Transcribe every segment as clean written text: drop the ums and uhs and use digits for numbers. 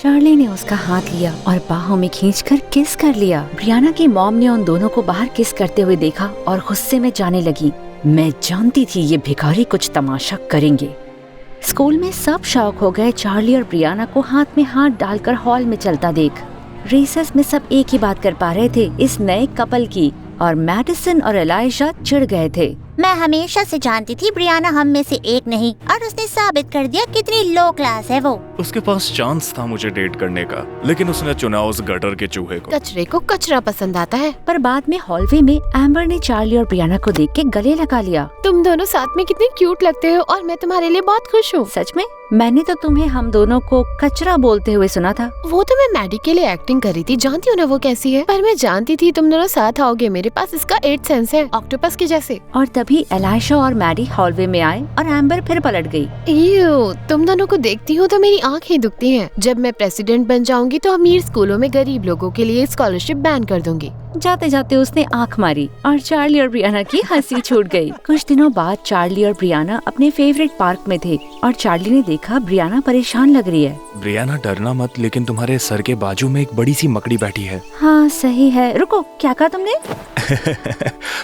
Charlie ने उसका हाथ लिया और बाहों में खींचकर किस कर लिया। ब्रियाना की मॉम ने उन दोनों को बाहर किस करते हुए देखा और गुस्से में जाने लगी। मैं जानती थी ये भिखारी कुछ तमाशा करेंगे। स्कूल में सब शौक हो गए चार्ली और ब्रियाना को हाथ में हाथ डालकर हॉल में चलता देख। रिसेस में सब एक ही बात कर पा रहे थे, इस नए कपल की, और मैडिसन और एलाइशा चिढ़ गए थे। मैं हमेशा से जानती थी ब्रियाना हम में से एक नहीं, और उसने साबित कर दिया कितनी लो क्लास है वो। उसके पास चांस था मुझे डेट करने का, लेकिन उसने चुना उस गटर के चूहे को। कचरे को कचरा पसंद आता है। पर बाद में हॉलवे में एम्बर ने चार्ली और ब्रियाना को देख के गले लगा लिया। तुम दोनों साथ में कितने क्यूट लगते हो और मैं तुम्हारे लिए बहुत खुश हूँ। सच में? मैंने तो तुम्हें हम दोनों को कचरा बोलते हुए सुना था। वो तो मैं मैडी के लिए एक्टिंग कर रही थी, जानती हो ना वो कैसी है। पर मैं जानती थी तुम दोनों साथ आओगे, मेरे पास इसका 8 सेंस है, ऑक्टोपस के जैसे। और तभी एलाइशा और मैडी हॉलवे में आए और एम्बर फिर पलट गई। तुम दोनों को देखती हूँ तो मेरी आँखें दुखती हैं। जब मैं प्रेसिडेंट बन जाऊंगी तो अमीर स्कूलों में गरीब लोगों के लिए स्कॉलरशिप बैन कर दूंगी। जाते जाते उसने आंख मारी और चार्ली और ब्रियाना की हंसी छूट गई। कुछ दिनों बाद चार्ली और ब्रियाना अपने फेवरेट पार्क में थे और चार्ली ने देखा ब्रियाना परेशान लग रही है। ब्रियाना डरना मत, लेकिन तुम्हारे सर के बाजू में एक बड़ी सी मकड़ी बैठी है। हाँ सही है। रुको, क्या कहा तुमने?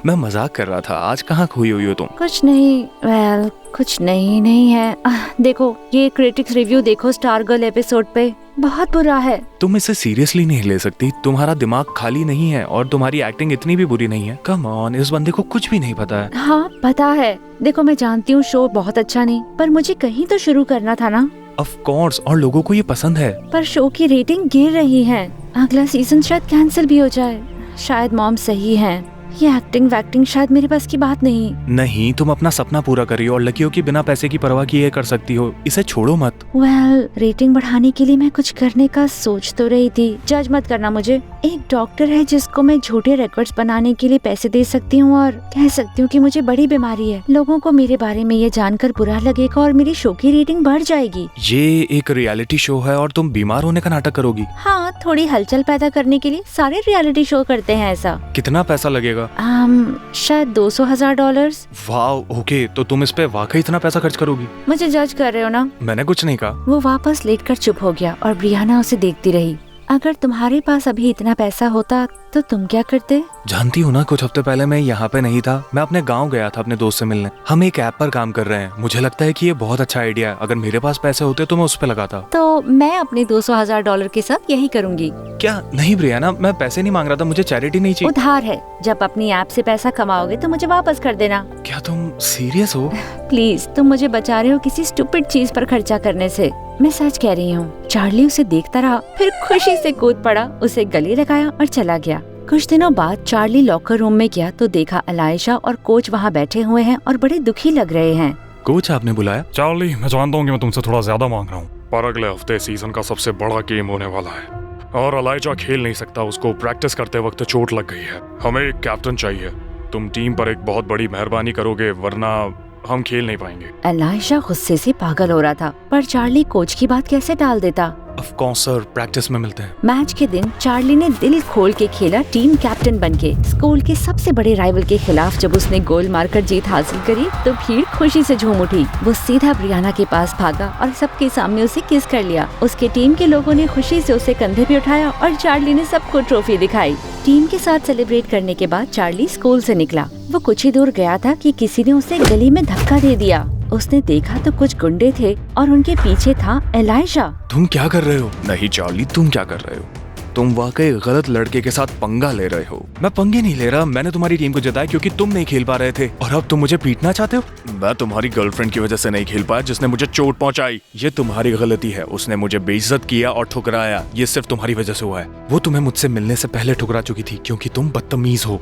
मैं मजाक कर रहा था। आज कहाँ खोई हुई हो तुम? कुछ नहीं। कुछ नहीं है। देखो ये क्रिटिक्स रिव्यू देखो स्टार गर्ल एपिसोड पे, बहुत बुरा है। तुम इसे सीरियसली नहीं ले सकती। तुम्हारा दिमाग खाली नहीं है और तुम्हारी एक्टिंग इतनी भी बुरी नहीं है। कम ऑन, इस बंदे को कुछ भी नहीं पता है। हाँ पता है। देखो मैं जानती हूँ शो बहुत अच्छा नहीं, पर मुझे कहीं तो शुरू करना था ना। ऑफ कोर्स, और लोगों को ये पसंद है। पर शो की रेटिंग गिर रही है। अगला सीजन शायद कैंसिल भी हो जाए। शायद मॉम सही है, ये एक्टिंग वैक्टिंग शायद मेरे पास की बात नहीं। तुम अपना सपना पूरा करी और लकी हो कि बिना पैसे की परवाह किए कर सकती हो। इसे छोड़ो मत। रेटिंग बढ़ाने के लिए मैं कुछ करने का सोच तो रही थी। जज मत करना मुझे। एक डॉक्टर है जिसको मैं झूठे रिकॉर्ड्स बनाने के लिए पैसे दे सकती हूँ और कह सकती हूँ कि मुझे बड़ी बीमारी है। लोगों को मेरे बारे में ये जानकर बुरा लगेगा और मेरी शो की रेटिंग बढ़ जाएगी। ये एक रियलिटी शो है और तुम बीमार होने का नाटक करोगी? हाँ, थोड़ी हलचल पैदा करने के लिए सारे रियलिटी शो करते हैं ऐसा। कितना पैसा लगेगा? शायद $200,000। वाओ, ओके, तो तुम इस पे वाकई इतना पैसा खर्च करोगी? मुझे जज कर रहे हो ना? मैंने कुछ नहीं कहा। वो वापस लेटकर चुप हो गया और ब्रियाना उसे देखती रही। अगर तुम्हारे पास अभी इतना पैसा होता तो तुम क्या करते? जानती हो ना, कुछ हफ्ते पहले मैं यहाँ पे नहीं था। मैं अपने गांव गया था अपने दोस्त से मिलने। हम एक ऐप पर काम कर रहे हैं। मुझे लगता है कि ये बहुत अच्छा आइडिया है। अगर मेरे पास पैसे होते तो मैं उस पे लगाता। तो मैं अपने $200,000 के साथ यही करूँगी। क्या? नहीं ब्रियाना, मैं पैसे नहीं मांग रहा था। मुझे चैरिटी नहीं चाहिए। उधार है। जब अपनी ऐप से पैसा कमाओगे तो मुझे वापस कर देना। क्या तुम सीरियस हो? प्लीज, तुम मुझे बचा रहे हो किसी स्टूपिड चीज पर खर्चा करने से। मैं सच कह रही हूँ। चार्ली उसे देखता रहा, फिर खुशी से कूद पड़ा, उसे गले लगाया और चला गया। कुछ दिनों बाद चार्ली लॉकर रूम में गया तो देखा एलाइशा और कोच वहाँ बैठे हुए हैं और बड़े दुखी लग रहे हैं। कोच, आपने बुलाया? चार्ली, मैं जानता हूँ कि मैं तुमसे थोड़ा ज्यादा मांग रहा हूँ, पर अगले हफ्ते सीजन का सबसे बड़ा गेम होने वाला है और एलाइशा खेल नहीं सकता। उसको प्रैक्टिस करते वक्त चोट लग गई है। हमें एक कैप्टन चाहिए। तुम टीम पर एक बहुत बड़ी मेहरबानी करोगे, वरना हम खेल नहीं पाएंगे। एलाइशा गुस्से से पागल हो रहा था, पर चार्ली कोच की बात कैसे टाल देता। ऑफ कोर्स सर, प्रैक्टिस में मिलते हैं। मैच के दिन चार्ली ने दिल खोल के खेला टीम कैप्टन बनके। स्कूल के सबसे बड़े राइवल के खिलाफ जब उसने गोल मारकर जीत हासिल करी तो भीड़ खुशी से झूम उठी। वो सीधा ब्रियाना के पास भागा और सबके सामने उसे किस कर लिया। उसके टीम के लोगों ने खुशी से उसे कंधे पे उठाया और चार्ली ने सबको ट्रॉफी दिखाई। टीम के साथ सेलिब्रेट करने के बाद चार्ली स्कूल से निकला। वो कुछ ही दूर गया था कि किसी ने उसे गली में धक्का दे दिया। उसने देखा तो कुछ गुंडे थे और उनके पीछे था एलाइशा। तुम क्या कर रहे हो? नहीं चार्ली, तुम क्या कर रहे हो? तुम वाकई गलत लड़के के साथ पंगा ले रहे हो। मैं पंगे नहीं ले रहा। मैंने तुम्हारी टीम को जिताया क्योंकि तुम नहीं खेल पा रहे थे और अब तुम मुझे पीटना चाहते हो। मैं तुम्हारी गर्लफ्रेंड की वजह से नहीं खेल पाया जिसने मुझे चोट पहुंचाई। ये तुम्हारी गलती है। उसने मुझे बेइज्जत किया और ठुकराया। ये सिर्फ तुम्हारी वजह से हुआ है। वो तुम्हें मुझसे मिलने से पहले ठुकरा चुकी थी क्योंकि तुम बदतमीज हो।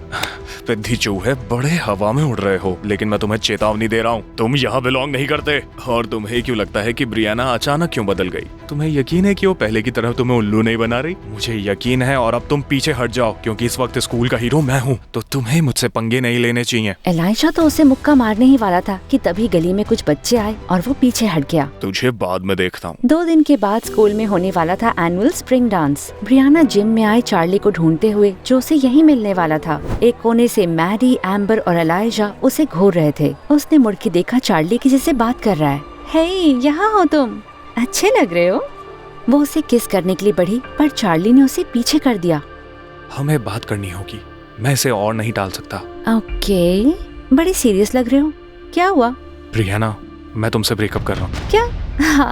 पिद्दी चूहे बड़े हवा में उड़ रहे हो, लेकिन मैं तुम्हें चेतावनी दे रहा हूँ, तुम यहाँ बिलोंग नहीं करते। और तुम्हें क्यों लगता है कि ब्रियाना अचानक क्यों बदल गई? तुम्हें यकीन है कि वो पहले की तरह तुम्हें उल्लू नहीं बना रही? मुझे यकीन है और अब तुम पीछे हट जाओ क्योंकि इस वक्त स्कूल का हीरो मैं हूँ, तो तुम्हें मुझसे पंगे नहीं लेने चाहिए। एलाइशा तो उसे मुक्का मारने ही वाला था कि तभी गली में कुछ बच्चे आए और वो पीछे हट गया। तुझे बाद में देखता हूँ। 2 दिन के बाद स्कूल में होने वाला था annual spring dance. Brianna gym में आई चार्ली को ढूंढते हुए जो उसे यहीं मिलने वाला था। एक कोने से मैडी, एम्बर और एलाइशा उसे घूर रहे थे। उसने मुड़ के देखा चार्ली किसी से बात कर रहा है। हे, यहाँ हो तुम? अच्छे लग रहे हो। वो उसे किस करने के लिए बढ़ी, पर चार्ली ने उसे पीछे कर दिया। हमें बात करनी होगी, मैं इसे और नहीं टाल सकता। ओके, बड़े सीरियस लग रहे हो, क्या हुआ? ब्रियाना, मैं तुमसे ब्रेकअप कर रहा हूँ। क्या?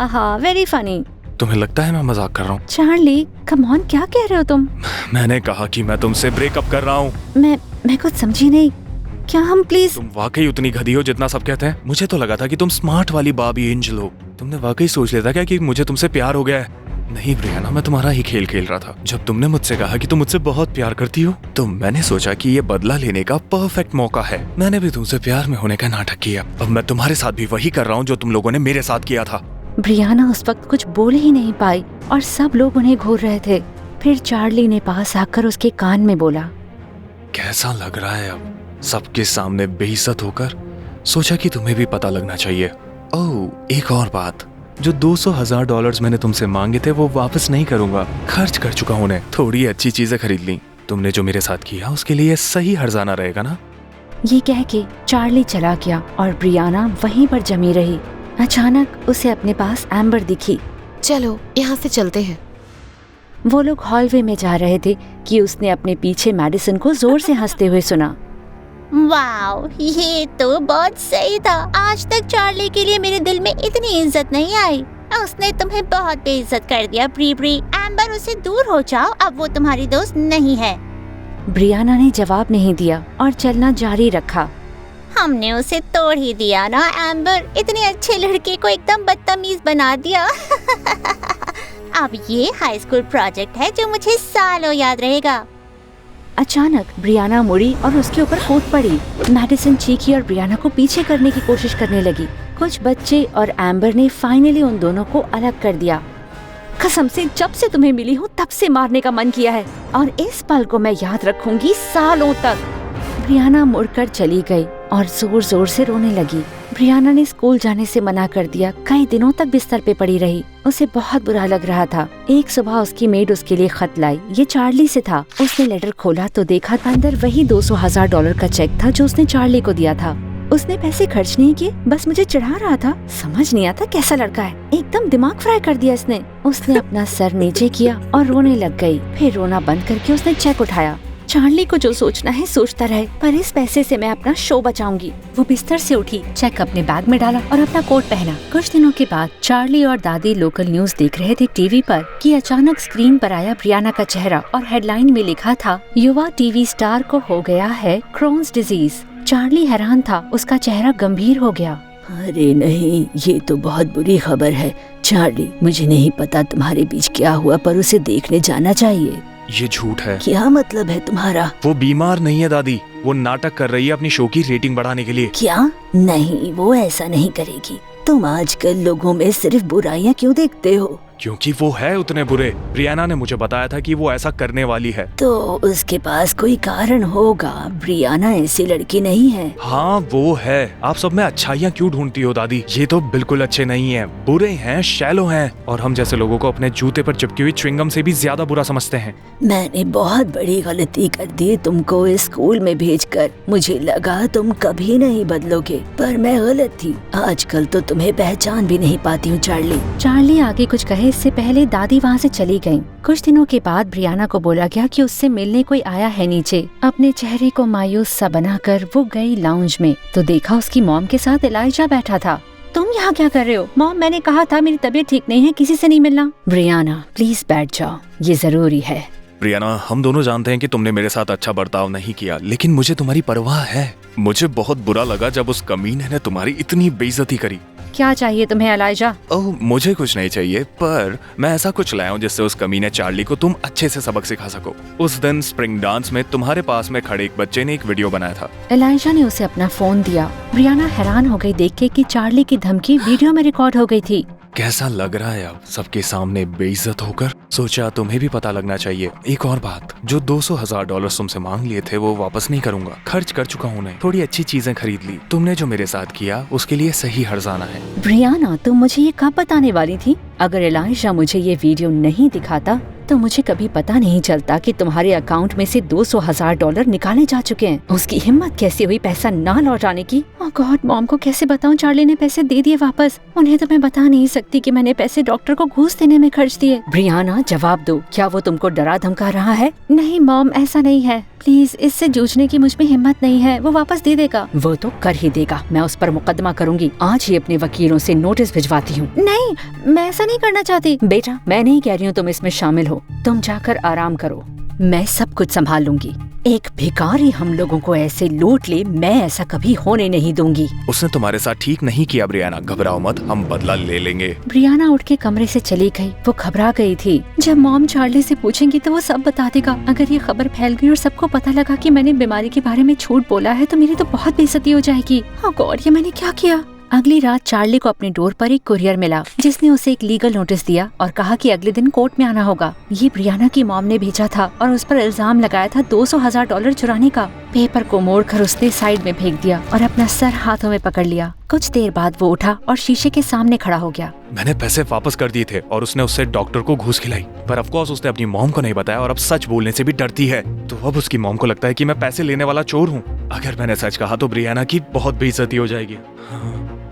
हाँ, वेरी फनी। तुम्हें लगता है मैं मजाक कर रहा हूँ? चार्ली, कम ऑन, क्या कह रहे हो तुम? मैंने कहा कि मैं तुमसे ब्रेकअप कर रहा हूँ। मैं कुछ समझी नहीं, क्या हम प्लीज? तुम वाकई उतनी गधी हो जितना सब कहते हैं? मुझे तो लगा था कि तुम स्मार्ट वाली बाबी एंजल हो। तुमने वाकई सोच लिया था क्या कि मुझे तुमसे प्यार हो गया है? नहीं ब्रियाना, मैं तुम्हारा ही खेल खेल रहा था। जब तुमने मुझसे कहा कि तुम मुझसे बहुत प्यार करती हो, तो मैंने सोचा कि ये बदला लेने का परफेक्ट मौका है। मैंने भी तुमसे प्यार में होने का नाटक किया। अब मैं तुम्हारे साथ भी वही कर रहा हूँ जो तुम लोगों ने मेरे साथ किया था। ब्रियाना उस वक्त कुछ बोल ही नहीं पाई और सब लोग उन्हें घूर रहे थे। फिर चार्ली ने पास आकर उसके कान में बोला, कैसा लग रहा है अब सबके सामने बेइज्जत होकर? सोचा कि तुम्हें भी पता लगना चाहिए। ओह, एक और बात, जो $200,000 मैंने तुमसे मांगे थे वो वापस नहीं करूंगा। खर्च कर चुका हूं उन्हें। थोड़ी अच्छी चीजें खरीद ली। तुमने जो मेरे साथ किया उसके लिए सही हर्जाना रहेगा ना? ये कह के चार्ली चला गया और ब्रियाना वहीं पर जमी रही। अचानक उसे अपने पास एम्बर दिखी। चलो यहाँ से चलते हैं। वो लोग हॉलवे में जा रहे थे कि उसने अपने पीछे मैडिसन को जोर से हंसते हुए सुना। वाओ, ये तो बहुत सही था। आज तक चार्ली के लिए मेरे दिल में इतनी इज्जत नहीं आई। उसने तुम्हें बहुत बेइज्जत कर दिया ब्री। एम्बर, उससे दूर हो जाओ, अब वो तुम्हारी दोस्त नहीं है। ब्रियाना ने जवाब नहीं दिया और चलना जारी रखा। हमने उसे तोड़ ही दिया ना एम्बर, इतने अच्छे लड़के को एकदम बदतमीज बना दिया। अब ये हाई स्कूल प्रोजेक्ट है जो मुझे सालों याद रहेगा। अचानक ब्रियाना मुड़ी और उसके ऊपर कूद पड़ी। मैडिसन चीखी और ब्रियाना को पीछे करने की कोशिश करने लगी। कुछ बच्चे और एम्बर ने फाइनली उन दोनों को अलग कर दिया। कसम से जब से तुम्हें मिली हूँ तब से मारने का मन किया है और इस पल को मैं याद रखूंगी सालों तक। ब्रियाना मुड़कर चली गई और जोर जोर से रोने लगी। ब्रियाना ने स्कूल जाने से मना कर दिया। कई दिनों तक बिस्तर पे पड़ी रही। उसे बहुत बुरा लग रहा था। एक सुबह उसकी मेड उसके लिए खत लाई। ये चार्ली से था। उसने लेटर खोला तो देखा अंदर वही $200,000 का चेक था जो उसने चार्ली को दिया था। उसने पैसे खर्च नहीं किए, बस मुझे चढ़ा रहा था। समझ नहीं आता कैसा लड़का है, एकदम दिमाग फ्राई कर दिया इसने। उसने अपना सर नीचे किया और रोने लग गई। फिर रोना बंद करके उसने चेक उठाया। चार्ली को जो सोचना है सोचता रहे, पर इस पैसे से मैं अपना शो बचाऊंगी। वो बिस्तर से उठी, चेक अपने बैग में डाला और अपना कोट पहना। कुछ दिनों के बाद चार्ली और दादी लोकल न्यूज देख रहे थे टीवी पर कि अचानक स्क्रीन पर आया ब्रियाना का चेहरा और हेडलाइन में लिखा था, युवा टीवी स्टार को हो गया है क्रोन्स डिजीज। चार्ली हैरान था, उसका चेहरा गंभीर हो गया। अरे नहीं, ये तो बहुत बुरी खबर है। चार्ली, मुझे नहीं पता तुम्हारे बीच क्या हुआ, पर उसे देखने जाना चाहिए। ये झूठ है। क्या मतलब है तुम्हारा? वो बीमार नहीं है दादी, वो नाटक कर रही है अपनी शो की रेटिंग बढ़ाने के लिए। क्या? नहीं, वो ऐसा नहीं करेगी। तुम आजकल लोगों में सिर्फ बुराइयां क्यों देखते हो? क्योंकि वो है उतने बुरे। ब्रियाना ने मुझे बताया था कि वो ऐसा करने वाली है। तो उसके पास कोई कारण होगा। ब्रियाना ऐसी लड़की नहीं है। हाँ वो है। आप सब में अच्छाइयाँ क्यों ढूंढती हो दादी? ये तो बिल्कुल अच्छे नहीं है, बुरे हैं, शैलो हैं और हम जैसे लोगों को अपने जूते पर चिपकी हुई च्युइंगम से भी ज्यादा बुरा समझते हैं। मैंने बहुत बड़ी गलती कर दी तुमको इस स्कूल में भेजकर। मुझे लगा तुम कभी नहीं बदलोगे, पर मैं गलत थी। आजकल तो तुम्हें पहचान भी नहीं पाती हूँ चार्ली। चार्ली आगे कुछ कहे इससे पहले दादी वहाँ से चली गयी। कुछ दिनों के बाद ब्रियाना को बोला गया कि उससे मिलने कोई आया है नीचे। अपने चेहरे को मायूस सा बनाकर वो गई लाउंज में तो देखा उसकी मॉम के साथ एलाइजा बैठा था। तुम यहाँ क्या कर रहे हो? मॉम, मैंने कहा था मेरी तबीयत ठीक नहीं है, किसी से नहीं मिलना। ब्रियाना प्लीज बैठ जाओ, ये जरूरी है। ब्रियाना, हम दोनों जानते हैं कि तुमने मेरे साथ अच्छा बर्ताव नहीं किया, लेकिन मुझे तुम्हारी परवाह है। मुझे बहुत बुरा लगा जब उस कमीने ने तुम्हारी इतनी बेइज्जती करी। क्या चाहिए तुम्हें एलाइजा? ओह, मुझे कुछ नहीं चाहिए, पर मैं ऐसा कुछ लाया हूँ जिससे उस कमीने चार्ली को तुम अच्छे से सबक सिखा सको। उस दिन स्प्रिंग डांस में तुम्हारे पास में खड़े एक बच्चे ने एक वीडियो बनाया था। एलाइजा ने उसे अपना फोन दिया। ब्रियाना हैरान हो गई देख के कि चार्ली की धमकी वीडियो में रिकॉर्ड हो गई थी। कैसा लग रहा है अब सबके सामने बेइज्जत होकर? सोचा तुम्हें भी पता लगना चाहिए। एक और बात, जो $200,000 तुमसे मांग लिए थे वो वापस नहीं करूंगा। खर्च कर चुका हूँ उन्हें। थोड़ी अच्छी चीजें खरीद ली। तुमने जो मेरे साथ किया उसके लिए सही हर्जाना है। ब्रियाना, तुम मुझे ये कब बताने वाली थी? अगर एलाइजा मुझे ये वीडियो नहीं दिखाता तो मुझे कभी पता नहीं चलता कि तुम्हारे अकाउंट में से $200,000 निकाले जा चुके हैं। उसकी हिम्मत कैसे हुई पैसा ना लौटाने की? ओह गॉड, मॉम को कैसे बताऊं चार्ली ने पैसे दे दिए वापस। उन्हें तो मैं बता नहीं सकती कि मैंने पैसे डॉक्टर को घूस देने में खर्च दिए। ब्रियाना जवाब दो, क्या वो तुमको डरा धमका रहा है? नहीं मॉम, ऐसा नहीं है। प्लीज, इससे जूझने की मुझ में हिम्मत नहीं है। वो वापस दे देगा। वो तो कर ही देगा। मैं उस पर मुकदमा करूंगी। आज ही अपने वकीलों से नोटिस भिजवाती हूँ। नहीं, मैं ऐसा नहीं करना चाहती। बेटा, मैं नहीं कह रही हूँ तुम इसमें शामिल हो। तुम जाकर आराम करो, मैं सब कुछ संभाल लूंगी। एक भिखारी हम लोगों को ऐसे लूट ले, मैं ऐसा कभी होने नहीं दूंगी। उसने तुम्हारे साथ ठीक नहीं किया ब्रियाना, घबराओ मत, हम बदला ले लेंगे। ब्रियाना उठ के कमरे से चली गई। वो घबरा गई थी। जब मॉम चार्ली से पूछेंगी तो वो सब बता देगा। अगर ये खबर फैल गई और सबको पता लगा कि मैंने बीमारी के बारे में झूठ बोला है तो मेरी तो बहुत बेइज्जती हो जाएगी। ओह गॉड, ये मैंने क्या किया? अगली रात चार्ली को अपने डोर पर एक कुरियर मिला जिसने उसे एक लीगल नोटिस दिया और कहा कि अगले दिन कोर्ट में आना होगा। ये ब्रियाना की मॉम ने भेजा था और उस पर इल्जाम लगाया था $200,000 चुराने का। पेपर को मोड़कर उसने साइड में फेंक दिया और अपना सर हाथों में पकड़ लिया। कुछ देर बाद वो उठा और शीशे के सामने खड़ा हो गया। मैंने पैसे वापस कर दिए थे और उसने उससे डॉक्टर को घूस खिलाई, पर ऑफ कोर्स उसने अपनी मॉम को नहीं बताया और अब सच बोलने से भी डरती है। तो अब उसकी मॉम को लगता है कि मैं पैसे लेने वाला चोर हूँ। अगर मैंने सच कहा तो ब्रियाना की बहुत बेइज्जती हो जाएगी।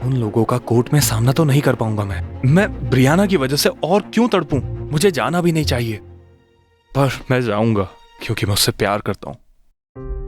उन लोगों का कोर्ट में सामना तो नहीं कर पाऊंगा मैं ब्रियाना की वजह से और क्यों तड़पूं? मुझे जाना भी नहीं चाहिए, पर मैं जाऊंगा क्योंकि मैं उससे प्यार करता हूँ।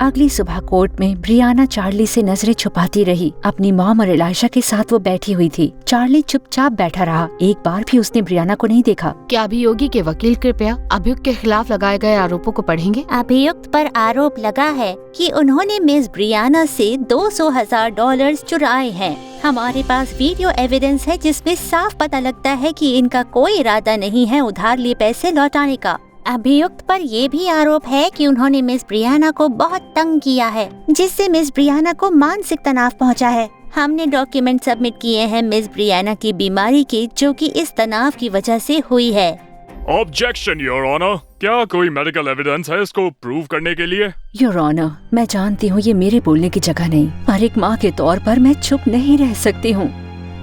अगली सुबह कोर्ट में ब्रियाना चार्ली से नजरें छुपाती रही। अपनी मॉम और एलाइशा के साथ वो बैठी हुई थी। चार्ली चुपचाप बैठा रहा। एक बार भी उसने ब्रियाना को नहीं देखा। क्या अभियोगी के वकील कृपया अभियुक्त के खिलाफ लगाए गए आरोपों को पढ़ेंगे? अभियुक्त पर आरोप लगा है कि उन्होंने मिस ब्रियाना से $200,000 चुराए हैं। हमारे पास वीडियो एविडेंस है जिसमें साफ पता लगता है कि इनका कोई इरादा नहीं है उधार लिए पैसे लौटाने का। अभियुक्त पर ये भी आरोप है कि उन्होंने मिस ब्रियाना को बहुत तंग किया है, जिससे मिस ब्रियाना को मानसिक तनाव पहुंचा है। हमने डॉक्यूमेंट सबमिट किए हैं मिस ब्रियाना की बीमारी के, जो कि इस तनाव की वजह से हुई है। ऑब्जेक्शन योर ऑनर, क्या कोई मेडिकल एविडेंस है इसको प्रूव करने के लिए? योर ऑनर, मैं जानती हूँ ये मेरे बोलने की जगह नहीं, पर एक माँ के तौर पर मैं चुप नहीं रह सकती हूँ।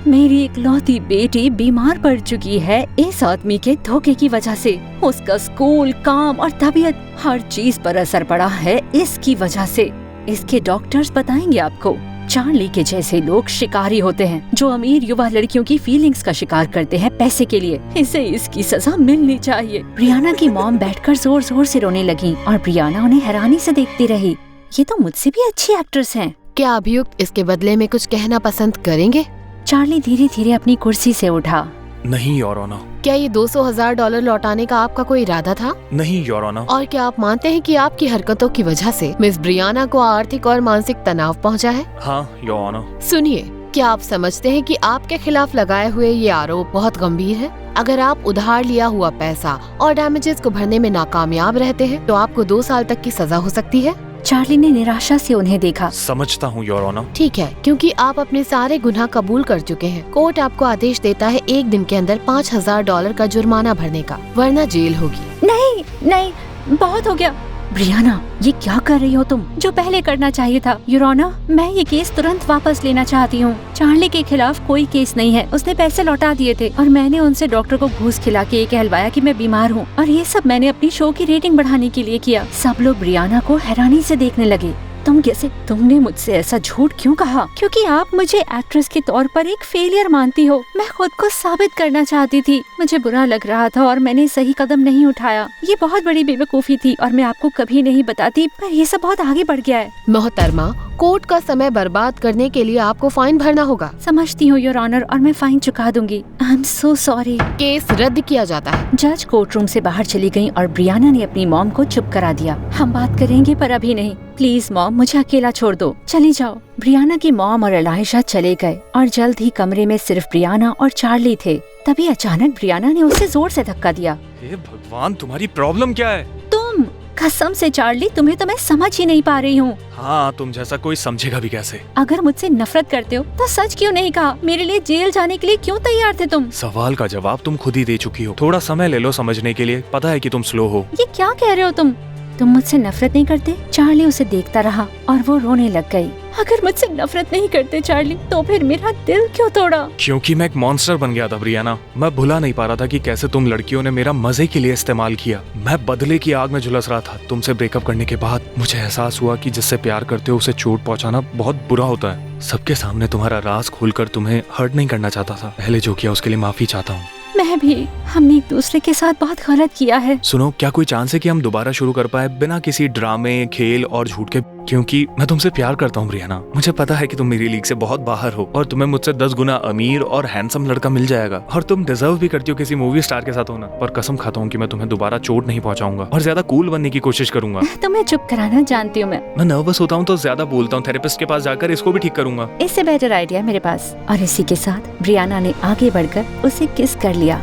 मेरी इकलौती बेटी बीमार पड़ चुकी है इस आदमी के धोखे की वजह से। उसका स्कूल, काम और तबीयत, हर चीज पर असर पड़ा है इसकी वजह से। इसके डॉक्टर्स बताएंगे आपको। चार्ली के जैसे लोग शिकारी होते हैं जो अमीर युवा लड़कियों की फीलिंग्स का शिकार करते हैं पैसे के लिए। इसे इसकी सजा मिलनी चाहिए। ब्रियाना की मॉम बैठकर जोर जोर से रोने लगी और ब्रियाना उन्हें हैरानी से देखती रही। ये तो मुझसे भी अच्छी एक्ट्रेस हैं। क्या अभियुक्त इसके बदले में कुछ कहना पसंद करेंगे? चार्ली धीरे धीरे अपनी कुर्सी से उठा। नहीं योर ऑनर। क्या ये $200,000 लौटाने का आपका कोई इरादा था? नहीं योर ऑनर। और क्या आप मानते हैं कि आपकी हरकतों की वजह से मिस ब्रियाना को आर्थिक और मानसिक तनाव पहुंचा है? हाँ योर ऑनर। सुनिए, क्या आप समझते हैं कि आपके खिलाफ लगाए हुए ये आरोप बहुत गंभीर है? अगर आप उधार लिया हुआ पैसा और डैमेजेस को भरने में नाकामयाब रहते हैं तो आपको 2 साल तक की सजा हो सकती है। चार्ली ने निराशा से उन्हें देखा। समझता हूँ योर ऑनर। ठीक है, क्योंकि आप अपने सारे गुनाह कबूल कर चुके हैं। कोर्ट आपको आदेश देता है 1 दिन के अंदर $5,000 का जुर्माना भरने का, वरना जेल होगी। नहीं नहीं, बहुत हो गया। ब्रियाना, ये क्या कर रही हो तुम? जो पहले करना चाहिए था। योर ऑनर, मैं ये केस तुरंत वापस लेना चाहती हूँ। चार्ली के खिलाफ कोई केस नहीं है। उसने पैसे लौटा दिए थे और मैंने उनसे डॉक्टर को घूस खिला के ये कहलवाया कि मैं बीमार हूँ, और ये सब मैंने अपनी शो की रेटिंग बढ़ाने के लिए किया। सब लोग ब्रियाना को हैरानी से देखने लगे। तुमने मुझसे ऐसा झूठ क्यों कहा? क्योंकि आप मुझे एक्ट्रेस के तौर पर एक फेलियर मानती हो। मैं खुद को साबित करना चाहती थी। मुझे बुरा लग रहा था और मैंने सही कदम नहीं उठाया। ये बहुत बड़ी बेवकूफी थी और मैं आपको कभी नहीं बताती, पर ये सब बहुत आगे बढ़ गया है। मोहतरमा, कोर्ट का समय बर्बाद करने के लिए आपको फाइन भरना होगा। समझती हूँ योर ऑनर, और मैं फाइन चुका दूंगी। I am so sorry. Case रद्द किया जाता है। जज कोर्ट रूम से बाहर चली गयी और ब्रियाना ने अपनी मॉम को चुप करा दिया। हम बात करेंगे पर अभी नहीं। प्लीज मॉम, मुझे अकेला छोड़ दो। चली जाओ। ब्रियाना की मॉम और एलाइशा चले गए और जल्द ही कमरे में सिर्फ ब्रियाना और चार्ली थे। तभी अचानक ब्रियाना ने उसे जोर से धक्का दिया। हे भगवान, तुम्हारी प्रॉब्लम क्या है? तुम। कसम से चार्ली, तुम्हें तो मैं समझ ही नहीं पा रही हूँ। हाँ, तुम जैसा कोई समझेगा भी कैसे? अगर मुझसे नफरत करते हो तो सच क्यों नहीं कहा? मेरे लिए जेल जाने के लिए क्यों तैयार थे तुम? सवाल का जवाब तुम खुद ही दे चुकी हो। थोड़ा समय ले लो समझने के लिए। पता है कि तुम स्लो हो। ये क्या कह रहे हो तुम मुझसे नफरत नहीं करते? चार्ली उसे देखता रहा और वो रोने लग गई। अगर मुझसे नफरत नहीं करते चार्ली तो फिर मेरा दिल क्यों तोड़ा? क्योंकि मैं एक मॉन्स्टर बन गया था ब्रियाना। मैं भुला नहीं पा रहा था कि कैसे तुम लड़कियों ने मेरा मजे के लिए इस्तेमाल किया। मैं बदले की आग में झुलस रहा था। तुमसे ब्रेकअप करने के बाद मुझे एहसास हुआ कि जिससे प्यार करते हो उसे चोट पहुंचाना बहुत बुरा होता है। सबके सामने तुम्हारा राज खोलकर तुम्हें हर्ट नहीं करना चाहता था। पहले जो किया उसके लिए माफी चाहता हूँ। मैं भी। हमने एक दूसरे के साथ बहुत गलत किया है। सुनो, क्या कोई चांस है कि हम दोबारा शुरू कर पाए बिना किसी ड्रामे, खेल और झूठ के? क्योंकि मैं तुमसे प्यार करता हूँ ब्रियाना। मुझे पता है कि तुम मेरी लीग से बहुत बाहर हो और तुम्हें मुझसे 10 गुना अमीर और हैंडसम लड़का मिल जाएगा और तुम डिजर्व भी करती हो किसी मूवी स्टार के साथ होना। पर कसम खाता हूँ कि मैं तुम्हें दोबारा चोट नहीं पहुंचाऊंगा और ज्यादा कूल बनने की कोशिश करूंगा। तुम्हें चुप कराना जानती हूँ मैं नर्वस होता हूँ तो ज्यादा बोलता हूँ। थेरेपिस्ट के पास जाकर इसको भी ठीक करूंगा। इससे बेटर आइडिया मेरे पास। और इसी के साथ ब्रियाना ने आगे बढ़कर उसे किस कर लिया।